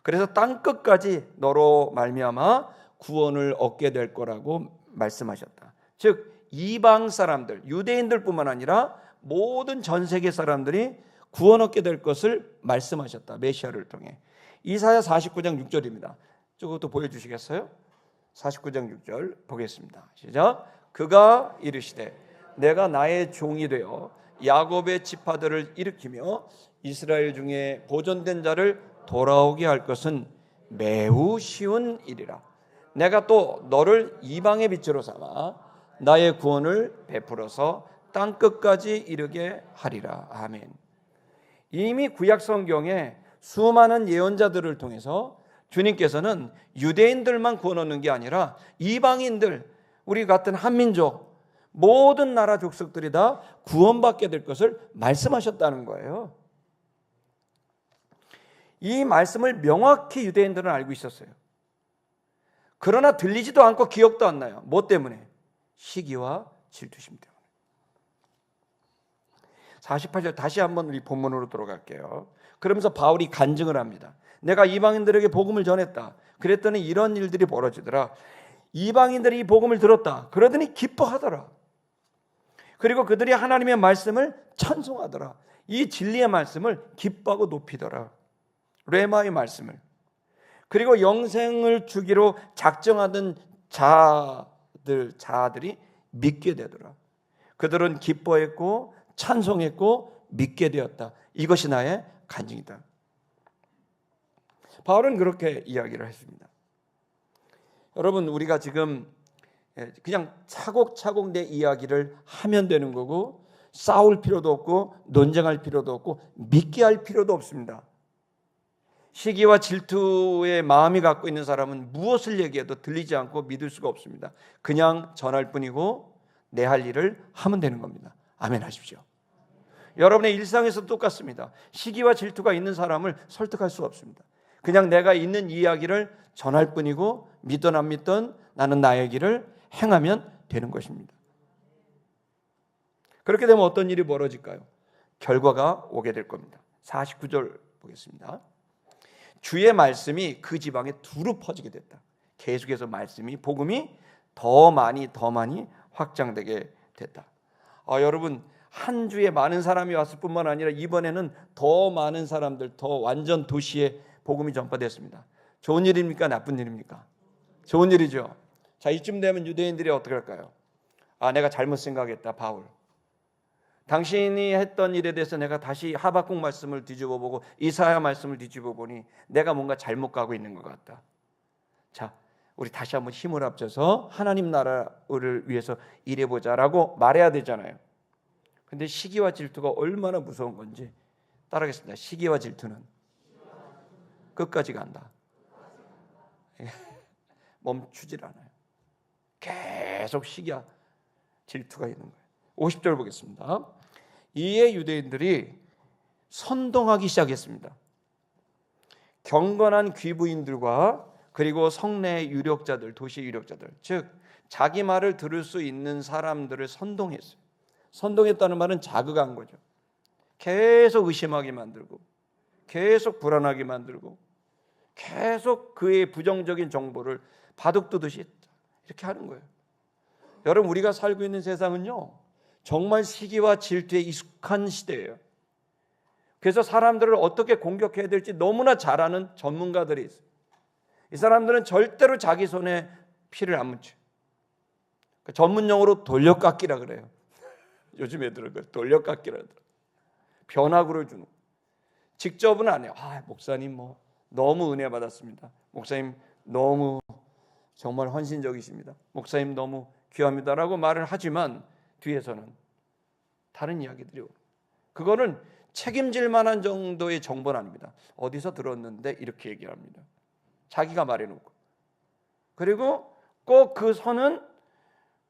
그래서 땅 끝까지 너로 말미암아 구원을 얻게 될 거라고 말씀하셨다. 즉 이방 사람들, 유대인들뿐만 아니라 모든 전 세계 사람들이 구원 얻게 될 것을 말씀하셨다. 메시아를 통해. 이사야 49장 6절입니다. 저것도 보여주시겠어요? 49장 6절 보겠습니다. 시작. 그가 이르시되 내가 나의 종이 되어 야곱의 지파들을 일으키며 이스라엘 중에 보존된 자를 돌아오게 할 것은 매우 쉬운 일이라. 내가 또 너를 이방의 빛으로 삼아 나의 구원을 베풀어서 땅 끝까지 이르게 하리라. 아멘. 이미 구약 성경에 수많은 예언자들을 통해서 주님께서는 유대인들만 구원하는 게 아니라 이방인들, 우리 같은 한민족, 모든 나라 족속들이 다 구원받게 될 것을 말씀하셨다는 거예요. 이 말씀을 명확히 유대인들은 알고 있었어요. 그러나 들리지도 않고 기억도 안 나요. 뭐 때문에? 시기와 질투심 때문에. 48절 다시 한번 우리 본문으로 돌아갈게요. 그러면서 바울이 간증을 합니다. 내가 이방인들에게 복음을 전했다. 그랬더니 이런 일들이 벌어지더라. 이방인들이 이 복음을 들었다. 그러더니 기뻐하더라. 그리고 그들이 하나님의 말씀을 찬송하더라. 이 진리의 말씀을 기뻐하고 높이더라. 레마의 말씀을. 그리고 영생을 주기로 작정하던 자들이 믿게 되더라. 그들은 기뻐했고 찬송했고 믿게 되었다. 이것이 나의 간증이다. 바울은 그렇게 이야기를 했습니다. 여러분, 우리가 지금 그냥 차곡차곡 내 이야기를 하면 되는 거고, 싸울 필요도 없고 논쟁할 필요도 없고 믿게 할 필요도 없습니다. 시기와 질투의 마음이 갖고 있는 사람은 무엇을 얘기해도 들리지 않고 믿을 수가 없습니다. 그냥 전할 뿐이고 내 할 일을 하면 되는 겁니다. 아멘 하십시오. 여러분의 일상에서 똑같습니다. 시기와 질투가 있는 사람을 설득할 수가 없습니다. 그냥 내가 있는 이야기를 전할 뿐이고 믿든 안 믿든 나는 나의 길을 행하면 되는 것입니다. 그렇게 되면 어떤 일이 벌어질까요? 결과가 오게 될 겁니다. 49절 보겠습니다. 주의 말씀이 그 지방에 두루 퍼지게 됐다. 계속해서 말씀이, 복음이 더 많이 확장되게 됐다. 여러분, 한 주에 많은 사람이 왔을 뿐만 아니라 이번에는 더 많은 사람들, 더 완전 도시에 복음이 전파됐습니다. 좋은 일입니까? 나쁜 일입니까? 좋은 일이죠. 자, 이쯤 되면 유대인들이 어떻게 할까요? 내가 잘못 생각했다, 바울. 당신이 했던 일에 대해서 내가 다시 하박국 말씀을 뒤집어 보고 이사야 말씀을 뒤집어 보니 내가 뭔가 잘못 가고 있는 것 같다. 자, 우리 다시 한번 힘을 합쳐서 하나님 나라를 위해서 일해보자라고 말해야 되잖아요. 근데 시기와 질투가 얼마나 무서운 건지 따라하겠습니다. 시기와 질투는 끝까지 간다. 멈추질 않아요. 계속 시기와 질투가 있는 거예요. 50절 보겠습니다. 이에 유대인들이 선동하기 시작했습니다. 경건한 귀부인들과 그리고 성내의 유력자들, 도시 유력자들, 즉 자기 말을 들을 수 있는 사람들을 선동했어요. 선동했다는 말은 자극한 거죠. 계속 의심하게 만들고 계속 불안하게 만들고 계속 그의 부정적인 정보를 바둑 두듯이 이렇게 하는 거예요. 여러분, 우리가 살고 있는 세상은요, 정말 시기와 질투에 익숙한 시대예요. 그래서 사람들을 어떻게 공격해야 될지 너무나 잘 아는 전문가들이 있어요. 이 사람들은 절대로 자기 손에 피를 안 묻혀요. 전문용어로 돌려깎기라 그래요. 요즘 애들은 돌려깎기라 그래요. 변화구를 주는. 직접은 안 해요. 목사님 너무 은혜 받았습니다. 목사님 너무 정말 헌신적이십니다. 목사님 너무 귀합니다라고 말을 하지만 뒤에서는 다른 이야기들이 오고, 그거는 책임질 만한 정도의 정보는 아닙니다. 어디서 들었는데 이렇게 얘기합니다. 자기가 말해놓고, 그리고 꼭 그 선은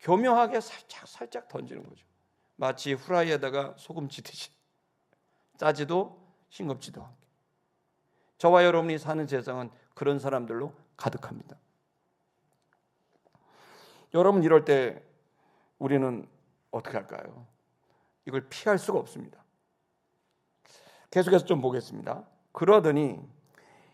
교묘하게 살짝 던지는 거죠. 마치 후라이에다가 소금 치듯이 짜지도 싱겁지도 않게. 저와 여러분이 사는 세상은 그런 사람들로 가득합니다. 여러분, 이럴 때 우리는 어떻게 할까요? 이걸 피할 수가 없습니다. 계속해서 좀 보겠습니다. 그러더니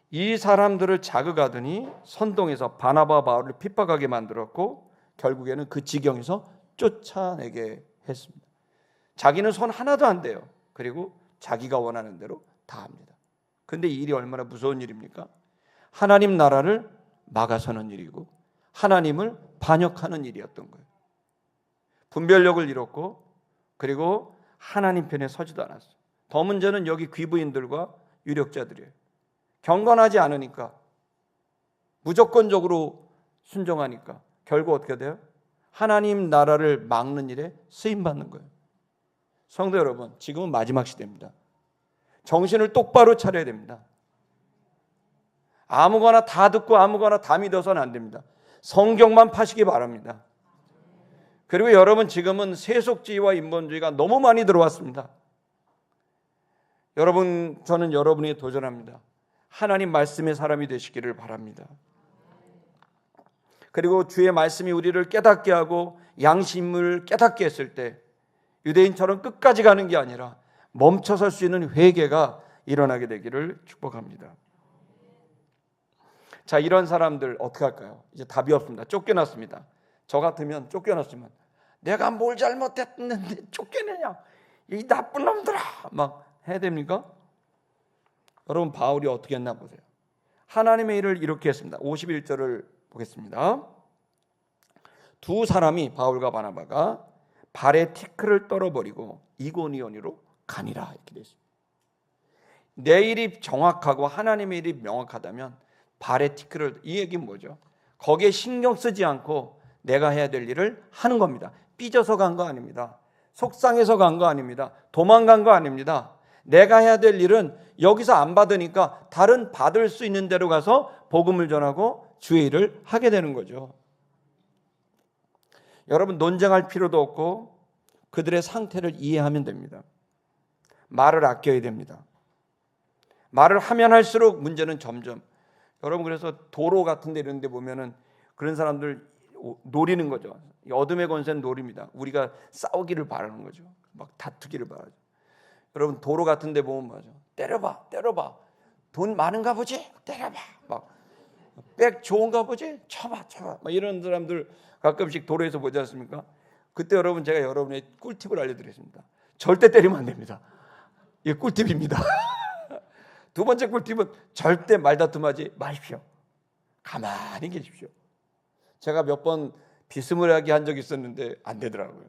이 사람들을 자극하더니 선동해서 바나바 바울을 핍박하게 만들었고 결국에는 그 지경에서 쫓아내게 했습니다. 자기는 손 하나도 안 대요. 그리고 자기가 원하는 대로 다 합니다. 근데 이 일이 얼마나 무서운 일입니까? 하나님 나라를 막아서는 일이고 하나님을 반역하는 일이었던 거예요. 분별력을 잃었고 그리고 하나님 편에 서지도 않았어요. 더 문제는 여기 귀부인들과 유력자들이에요. 경건하지 않으니까, 무조건적으로 순종하니까 결국 어떻게 돼요? 하나님 나라를 막는 일에 쓰임받는 거예요. 성도 여러분, 지금은 마지막 시대입니다. 정신을 똑바로 차려야 됩니다. 아무거나 다 듣고 아무거나 다 믿어서는 안 됩니다. 성경만 파시기 바랍니다. 그리고 여러분, 지금은 세속주의와 인본주의가 너무 많이 들어왔습니다. 여러분, 저는 여러분이 도전합니다. 하나님 말씀의 사람이 되시기를 바랍니다. 그리고 주의 말씀이 우리를 깨닫게 하고 양심을 깨닫게 했을 때 유대인처럼 끝까지 가는 게 아니라 멈춰설 수 있는 회개가 일어나게 되기를 축복합니다. 자, 이런 사람들 어떻게 할까요? 이제 답이 없습니다. 쫓겨났습니다. 저 같으면 쫓겨났으면 내가 뭘 잘못했는데 쫓겨내냐, 이 나쁜 놈들아, 막 해야 됩니까? 여러분, 바울이 어떻게 했나 보세요. 하나님의 일을 이렇게 했습니다. 51절을 보겠습니다. 두 사람이, 바울과 바나바가 발에 티끌을 떨어버리고 이고니온으로 가니라, 이렇게 되어 있습니다. 내 일이 정확하고 하나님의 일이 명확하다면 발에 티끌을, 이 얘기는 뭐죠? 거기에 신경 쓰지 않고 내가 해야 될 일을 하는 겁니다. 삐져서 간 거 아닙니다. 속상해서 간 거 아닙니다. 도망간 거 아닙니다. 내가 해야 될 일은 여기서 안 받으니까 다른 받을 수 있는 데로 가서 복음을 전하고 주의 일을 하게 되는 거죠. 여러분, 논쟁할 필요도 없고 그들의 상태를 이해하면 됩니다. 말을 아껴야 됩니다. 말을 하면 할수록 문제는 점점, 여러분, 그래서 도로 같은 데 이런 데 보면은 그런 사람들 노리는 거죠. 어둠의 권세는 노립니다. 우리가 싸우기를 바라는 거죠. 막 다투기를 바라죠. 여러분, 도로 같은 데 보면 맞아. 때려봐, 때려봐. 돈 많은가 보지? 때려봐. 막 백 좋은가 보지? 쳐봐, 쳐봐. 막 이런 사람들 가끔씩 도로에서 보지 않습니까? 그때 여러분, 제가 여러분의 꿀팁을 알려드리겠습니다. 절대 때리면 안 됩니다. 이게 꿀팁입니다. 두 번째 꿀팁은 절대 말다툼하지 마십시오. 가만히 계십시오. 제가 몇 번 비스무리하게 한 적이 있었는데 안 되더라고요.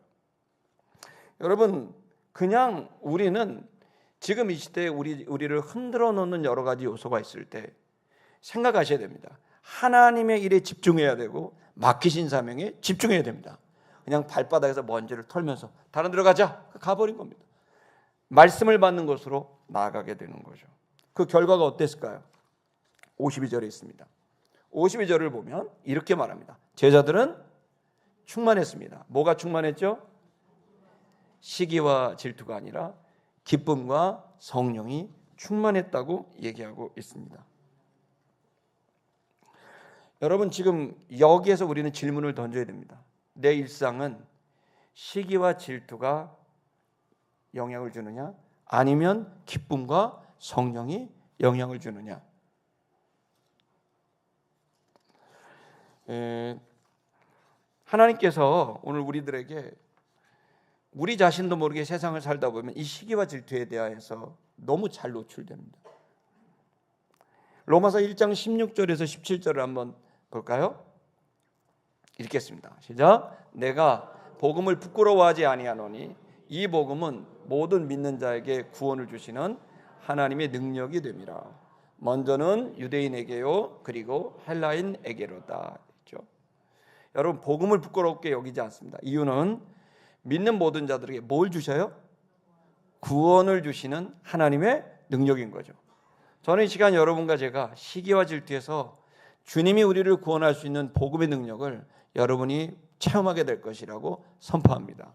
여러분, 그냥 우리는 지금 이 시대에 우리를 흔들어 놓는 여러 가지 요소가 있을 때 생각하셔야 됩니다. 하나님의 일에 집중해야 되고 맡기신 사명에 집중해야 됩니다. 그냥 발바닥에서 먼지를 털면서 다른 데로 가자, 가버린 겁니다. 말씀을 받는 것으로 나아가게 되는 거죠. 그 결과가 어땠을까요? 52절에 있습니다. 52절을 보면 이렇게 말합니다. 제자들은 충만했습니다. 뭐가 충만했죠? 시기와 질투가 아니라 기쁨과 성령이 충만했다고 얘기하고 있습니다. 여러분, 지금 여기에서 우리는 질문을 던져야 됩니다. 내 일상은 시기와 질투가 영향을 주느냐, 아니면 기쁨과 성령이 영향을 주느냐? 하나님께서 오늘 우리들에게 우리 자신도 모르게 세상을 살다 보면 이 시기와 질투에 대하여서 너무 잘 노출됩니다. 로마서 1장 16절에서 17절을 한번 볼까요? 읽겠습니다. 시작. 내가 복음을 부끄러워하지 아니하노니 이 복음은 모든 믿는 자에게 구원을 주시는 하나님의 능력이 됨이라. 먼저는 유대인에게요, 그리고 헬라인에게로다. 그렇죠? 여러분, 복음을 부끄럽게 여기지 않습니다. 이유는 믿는 모든 자들에게 뭘 주셔요? 구원을 주시는 하나님의 능력인 거죠. 저는 이 시간 여러분과 제가 시기와 질투에서 주님이 우리를 구원할 수 있는 복음의 능력을 여러분이 체험하게 될 것이라고 선포합니다.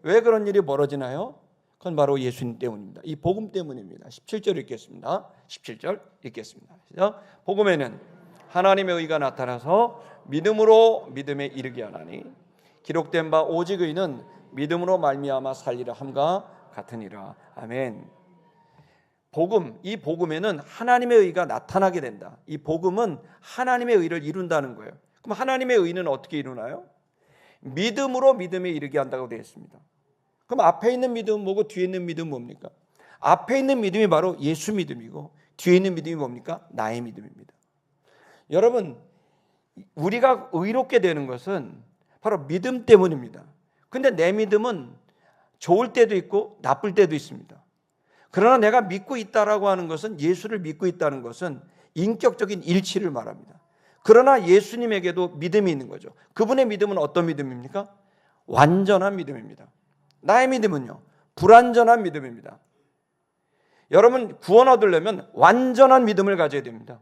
왜 그런 일이 벌어지나요? 그건 바로 예수님 때문입니다. 이 복음 때문입니다. 17절 읽겠습니다. 17절 읽겠습니다. 복음에는 하나님의 의가 나타나서 믿음으로 믿음에 이르게 하나니 기록된 바 오직 의는 믿음으로 말미암아 살리라 함과 같으니라. 아멘. 복음, 이 복음에는 하나님의 의가 나타나게 된다. 이 복음은 하나님의 의를 이룬다는 거예요. 그럼 하나님의 의는 어떻게 이루나요? 믿음으로 믿음에 이르게 한다고 되어 있습니다. 그럼 앞에 있는 믿음은 뭐고 뒤에 있는 믿음은 뭡니까? 앞에 있는 믿음이 바로 예수 믿음이고 뒤에 있는 믿음이 뭡니까? 나의 믿음입니다. 여러분, 우리가 의롭게 되는 것은 바로 믿음 때문입니다. 근데 내 믿음은 좋을 때도 있고 나쁠 때도 있습니다. 그러나 내가 믿고 있다라고 하는 것은, 예수를 믿고 있다는 것은 인격적인 일치를 말합니다. 그러나 예수님에게도 믿음이 있는 거죠. 그분의 믿음은 어떤 믿음입니까? 완전한 믿음입니다. 나의 믿음은요, 불완전한 믿음입니다. 여러분, 구원 얻으려면 완전한 믿음을 가져야 됩니다.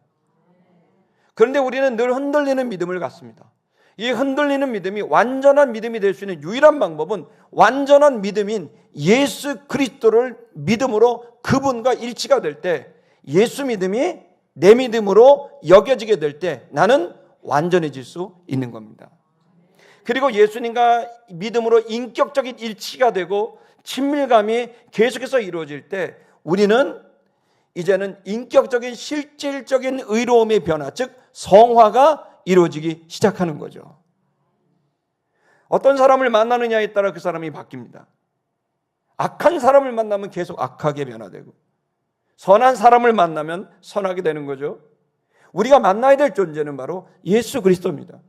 그런데 우리는 늘 흔들리는 믿음을 갖습니다. 이 흔들리는 믿음이 완전한 믿음이 될 수 있는 유일한 방법은 완전한 믿음인 예수 그리스도를 믿음으로 그분과 일치가 될 때, 예수 믿음이 내 믿음으로 여겨지게 될 때 나는 완전해질 수 있는 겁니다. 그리고 예수님과 믿음으로 인격적인 일치가 되고 친밀감이 계속해서 이루어질 때 우리는 이제는 인격적인 실질적인 의로움의 변화, 즉 성화가 이루어지기 시작하는 거죠. 어떤 사람을 만나느냐에 따라 그 사람이 바뀝니다. 악한 사람을 만나면 계속 악하게 변화되고, 선한 사람을 만나면 선하게 되는 거죠. 우리가 만나야 될 존재는 바로 예수 그리스도입니다.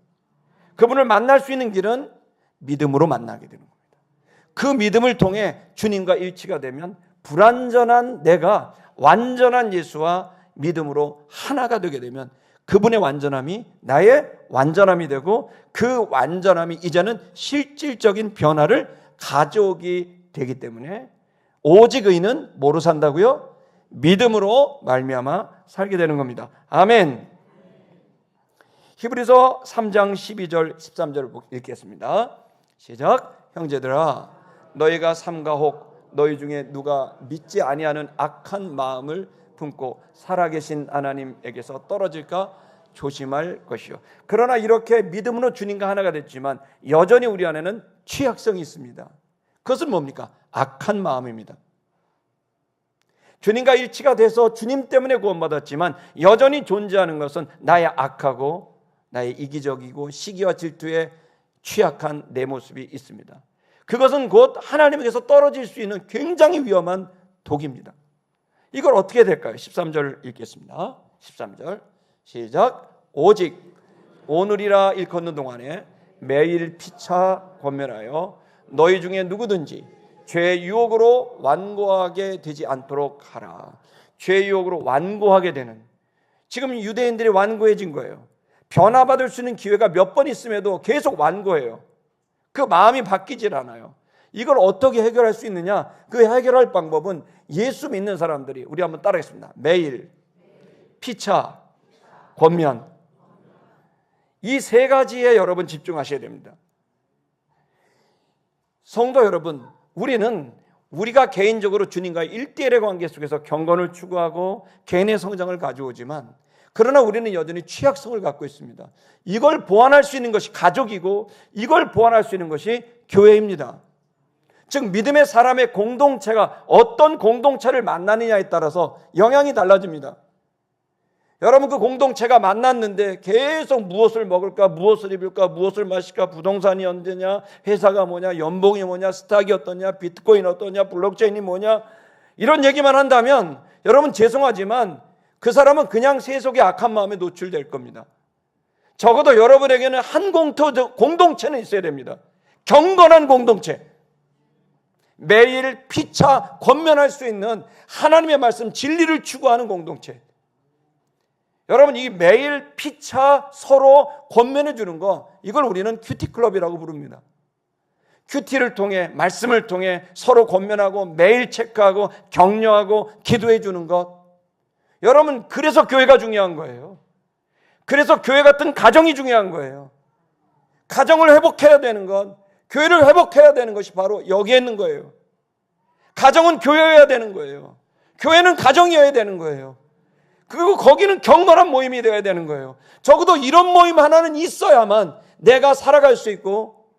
그분을 만날 수 있는 길은 믿음으로 만나게 되는 겁니다. 그 믿음을 통해 주님과 일치가 되면 불완전한 내가 완전한 예수와 믿음으로 하나가 되게 되면 그분의 완전함이 나의 완전함이 되고, 그 완전함이 이제는 실질적인 변화를 가져오게 되기 때문에 오직 의인은 뭐로 산다고요? 믿음으로 말미암아 살게 되는 겁니다. 아멘. 히브리서 3장 12절 13절을 읽겠습니다. 시작. 형제들아, 너희가 삼가 혹 너희 중에 누가 믿지 아니하는 악한 마음을 품고 살아계신 하나님에게서 떨어질까 조심할 것이요. 그러나 이렇게 믿음으로 주님과 하나가 됐지만 여전히 우리 안에는 취약성이 있습니다. 그것은 뭡니까? 악한 마음입니다. 주님과 일치가 돼서 주님 때문에 구원받았지만 여전히 존재하는 것은 나의 악하고 나의 이기적이고 시기와 질투에 취약한 내 모습이 있습니다. 그것은 곧 하나님에게서 떨어질 수 있는 굉장히 위험한 독입니다. 이걸 어떻게 될까요? 13절 읽겠습니다. 13절 시작. 오직 오늘이라 일컫는 동안에 매일 피차 권면하여 너희 중에 누구든지 죄의 유혹으로 완고하게 되지 않도록 하라. 죄의 유혹으로 완고하게 되는, 지금 유대인들이 완고해진 거예요. 변화받을 수 있는 기회가 몇 번 있음에도 계속 완고해요. 그 마음이 바뀌질 않아요. 이걸 어떻게 해결할 수 있느냐? 그 해결할 방법은 예수 믿는 사람들이, 우리 한번 따라하겠습니다. 매일 피차 권면, 이 세 가지에 여러분 집중하셔야 됩니다. 성도 여러분, 우리는 우리가 개인적으로 주님과의 일대일의 관계 속에서 경건을 추구하고 개인의 성장을 가져오지만, 그러나 우리는 여전히 취약성을 갖고 있습니다. 이걸 보완할 수 있는 것이 가족이고, 이걸 보완할 수 있는 것이 교회입니다. 즉 믿음의 사람의 공동체가 어떤 공동체를 만나느냐에 따라서 영향이 달라집니다. 여러분, 그 공동체가 만났는데 계속 무엇을 먹을까, 무엇을 입을까, 무엇을 마실까, 부동산이 언제냐, 회사가 뭐냐, 연봉이 뭐냐, 스탁이 어떠냐, 비트코인 어떠냐, 블록체인이 뭐냐, 이런 얘기만 한다면 여러분 죄송하지만 그 사람은 그냥 세속의 악한 마음에 노출될 겁니다. 적어도 여러분에게는 한 공동체는 있어야 됩니다. 경건한 공동체, 매일 피차 권면할 수 있는 하나님의 말씀 진리를 추구하는 공동체. 여러분, 이 매일 피차 서로 권면해 주는 거, 이걸 우리는 큐티클럽이라고 부릅니다. 큐티를 통해, 말씀을 통해 서로 권면하고 매일 체크하고 격려하고 기도해 주는 것. 여러분, 그래서 교회가 중요한 거예요. 그래서 교회 같은 가정이 중요한 거예요. 가정을 회복해야 되는 것, 교회를 회복해야 되는 것이 바로 여기에 있는 거예요. 가정은 교회여야 되는 거예요. 교회는 가정이어야 되는 거예요. 그리고 거기는 경건한 모임이 되어야 되는 거예요. 적어도 이런 모임 하나는 있어야만 내가 살아갈 수 있고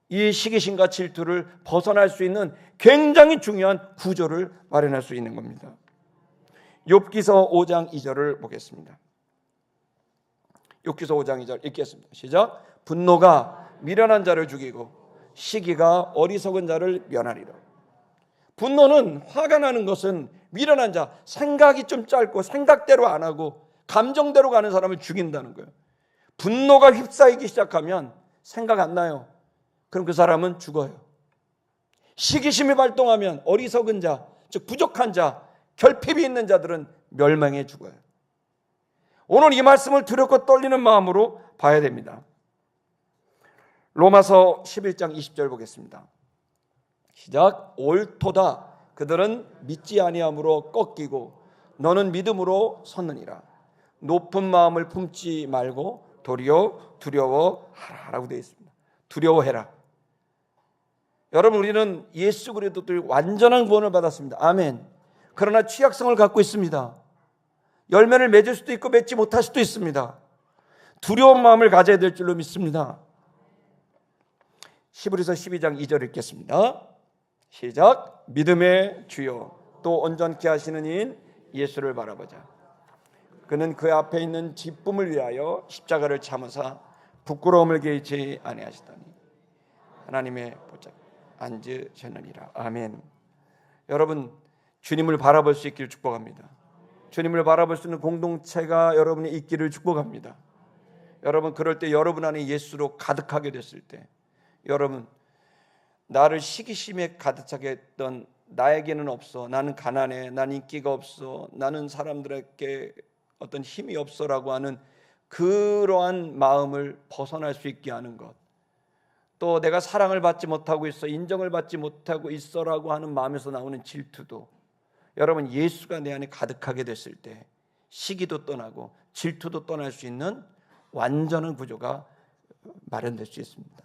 이 시기심과 질투를 벗어날 수 있는 굉장히 중요한 구조를 마련할 수 있는 겁니다. 욥기서 5장 2절을 보겠습니다. 욥기서 5장 2절 읽겠습니다. 시작. 분노가 미련한 자를 죽이고 시기가 어리석은 자를 멸하리라. 분노는, 화가 나는 것은 미련한 자, 생각이 좀 짧고 생각대로 안 하고 감정대로 가는 사람을 죽인다는 거예요. 분노가 휩싸이기 시작하면 생각 안 나요. 그럼 그 사람은 죽어요. 시기심이 발동하면 어리석은 자, 즉 부족한 자, 결핍이 있는 자들은 멸망해 죽어요. 오늘 이 말씀을 두렵고 떨리는 마음으로 봐야 됩니다. 로마서 11장 20절 보겠습니다. 시작. 옳도다 그들은 믿지 아니함으로 꺾이고 너는 믿음으로 섰느니라. 높은 마음을 품지 말고 도리어 두려워하라라고 되어 있습니다. 두려워해라. 여러분, 우리는 예수 그리스도를 완전한 구원을 받았습니다. 아멘. 그러나 취약성을 갖고 있습니다. 열매를 맺을 수도 있고 맺지 못할 수도 있습니다. 두려운 마음을 가져야 될 줄로 믿습니다. 히브리서 12장 2절 읽겠습니다. 시작. 믿음의 주요 또 온전케 하시는 이인 예수를 바라보자. 그는 그 앞에 있는 기쁨을 위하여 십자가를 참으사 부끄러움을 개의치 아니하시더니 하나님의 보좌 앉으셨느니라. 아멘. 여러분, 주님을 바라볼 수 있기를 축복합니다. 주님을 바라볼 수 있는 공동체가 여러분이 있기를 축복합니다. 여러분, 그럴 때 여러분 안에 예수로 가득하게 됐을 때, 여러분, 나를 시기심에 가득하게 했던 나에게는 없어, 나는 가난해, 나는 인기가 없어, 나는 사람들에게 어떤 힘이 없어라고 하는 그러한 마음을 벗어날 수 있게 하는 것, 또 내가 사랑을 받지 못하고 있어, 인정을 받지 못하고 있어라고 하는 마음에서 나오는 질투도, 여러분, 예수가 내 안에 가득하게 됐을 때 시기도 떠나고 질투도 떠날 수 있는 완전한 구조가 마련될 수 있습니다.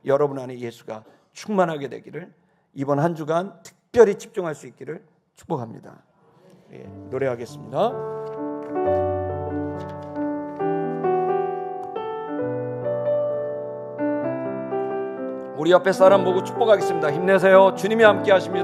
여러분 안에 예수가 충만하게 되기를, 이번 한 주간 특별히 집중할 수 있기를 축복합니다. 노래하겠습니다. 우리 옆에 사람 보고 축복하겠습니다. 힘내세요. 주님이 함께 하십니다.